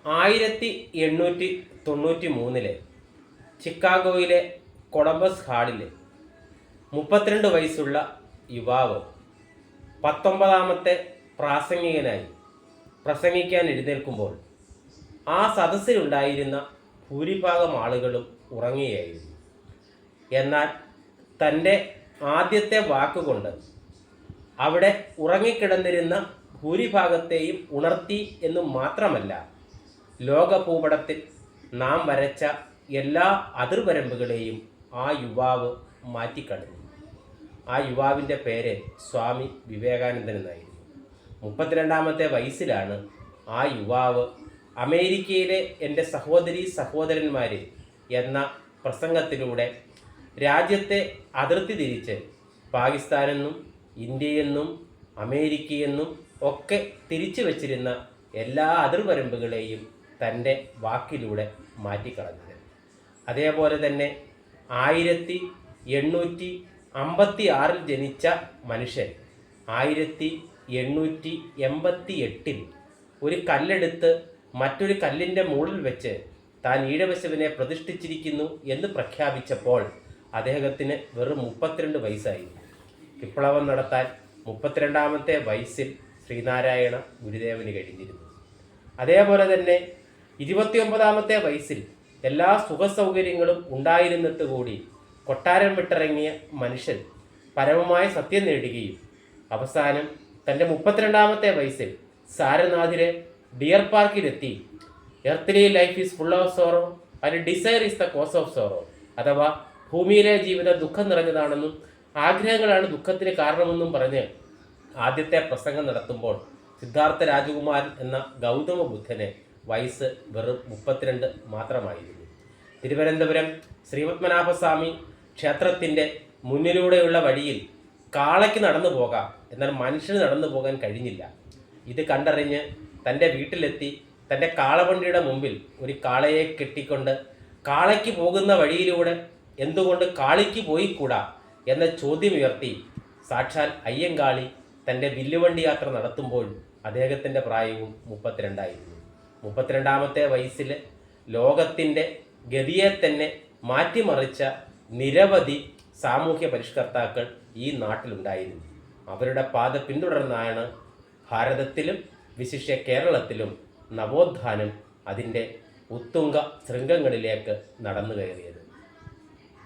1893 ചിക്കാഗോയിലെ Columbus ഹാളിൽ 32 വയസ്സുള്ള യുവാവ് 19ാമത്തെ പ്രാസംഗികനായി പ്രസംഗിക്കാൻ എഴുന്നേൽക്കുമ്പോൾ ആ സദസ്സിലുണ്ടായിരുന്ന ഭൂരിഭാഗം ആളുകളും ഉറങ്ങുകയായിരുന്നു. എന്നാൽ തൻ്റെ ആദ്യത്തെ വാക്കുകൊണ്ട് അവിടെ ഉറങ്ങിക്കിടന്നിരുന്ന ഭൂരിഭാഗത്തെയും ഉണർത്തി എന്ന് മാത്രമല്ല, ലോകഭൂപടത്തിൽ നാം വരച്ച എല്ലാ അതിർവരമ്പുകളെയും ആ യുവാവ് മാറ്റിക്കളഞ്ഞു. ആ യുവാവിൻ്റെ പേര് സ്വാമി വിവേകാനന്ദൻ എന്നായിരുന്നു. 32ാമത്തെ വയസ്സിലാണ് ആ യുവാവ് അമേരിക്കയിലെ എൻ്റെ സഹോദരീ സഹോദരന്മാർ എന്ന പ്രസംഗത്തിലൂടെ രാജ്യത്തെ അതിർത്തി തിരിച്ച് പാകിസ്ഥാനെന്നും ഇന്ത്യയെന്നും അമേരിക്കയെന്നും ഒക്കെ തിരിച്ചു വച്ചിരുന്ന എല്ലാ അതിർവരമ്പുകളെയും തൻ്റെ വാക്കിലൂടെ മാറ്റിക്കളഞ്ഞത്. അതേപോലെ തന്നെ 1856 ജനിച്ച മനുഷ്യൻ 1888 ഒരു കല്ലെടുത്ത് മറ്റൊരു കല്ലിൻ്റെ മുകളിൽ വെച്ച് താൻ ഈഴവശവനെ പ്രതിഷ്ഠിച്ചിരിക്കുന്നു എന്ന് പ്രഖ്യാപിച്ചപ്പോൾ അദ്ദേഹത്തിന് വെറും 32 വയസ്സായിരുന്നു. വിപ്ലവം നടത്താൻ 32ാമത്തെ വയസ്സിൽ ശ്രീനാരായണ ഗുരുദേവന് കഴിഞ്ഞിരുന്നു. അതേപോലെ തന്നെ 29ാമത്തെ വയസ്സിൽ എല്ലാ സുഖസൗകര്യങ്ങളും ഉണ്ടായിരുന്നിട്ട് കൂടി കൊട്ടാരം വിട്ടിറങ്ങിയ മനുഷ്യൻ പരമമായ സത്യം നേടുകയും അവസാനം തൻ്റെ 32ാമത്തെ വയസ്സിൽ സാരനാഥിലെ ഡിയർ പാർക്കിലെത്തി earthly life is full of sorrow and desire is the cause of sorrow, അഥവാ ഭൂമിയിലെ ജീവിതം ദുഃഖം നിറഞ്ഞതാണെന്നും ആഗ്രഹങ്ങളാണ് ദുഃഖത്തിന് കാരണമെന്നും പറഞ്ഞ് ആദ്യത്തെ പ്രസംഗം നടത്തുമ്പോൾ സിദ്ധാർത്ഥ രാജകുമാരൻ എന്ന ഗൗതമ ബുദ്ധന് വയസ്സ് വെറും 32 മാത്രമായിരുന്നു. തിരുവനന്തപുരം ശ്രീപത്മനാഭസ്വാമി ക്ഷേത്രത്തിൻ്റെ മുന്നിലൂടെയുള്ള വഴിയിൽ കാളയ്ക്ക് നടന്നു പോകാം, എന്നാൽ മനുഷ്യന് നടന്നു പോകാൻ കഴിഞ്ഞില്ല. ഇത് കണ്ടറിഞ്ഞ് തൻ്റെ വീട്ടിലെത്തി തൻ്റെ കാളവണ്ടിയുടെ മുമ്പിൽ ഒരു കാളയെ കെട്ടിക്കൊണ്ട് കാളയ്ക്ക് പോകുന്ന വഴിയിലൂടെ എന്തുകൊണ്ട് കാളിക്ക് പോയിക്കൂടാ എന്ന ചോദ്യമുയർത്തി സാക്ഷാൽ അയ്യങ്കാളി തൻ്റെ വില്ലുവണ്ടി യാത്ര നടത്തുമ്പോൾ അദ്ദേഹത്തിൻ്റെ പ്രായവും 32 ആയിരുന്നു. 32ാമത്തെ വയസ്സിൽ ലോകത്തിൻ്റെ ഗതിയെ തന്നെ മാറ്റിമറിച്ച നിരവധി സാമൂഹ്യ പരിഷ്കർത്താക്കൾ ഈ നാട്ടിലുണ്ടായിരുന്നു. അവരുടെ പാത പിന്തുടർന്നാണ് ഭാരതത്തിലും വിശിഷ്യ കേരളത്തിലും നവോത്ഥാനം അതിൻ്റെ ഉത്തുംഗ ശൃംഗങ്ങളിലേക്ക് നടന്നു കയറിയത്.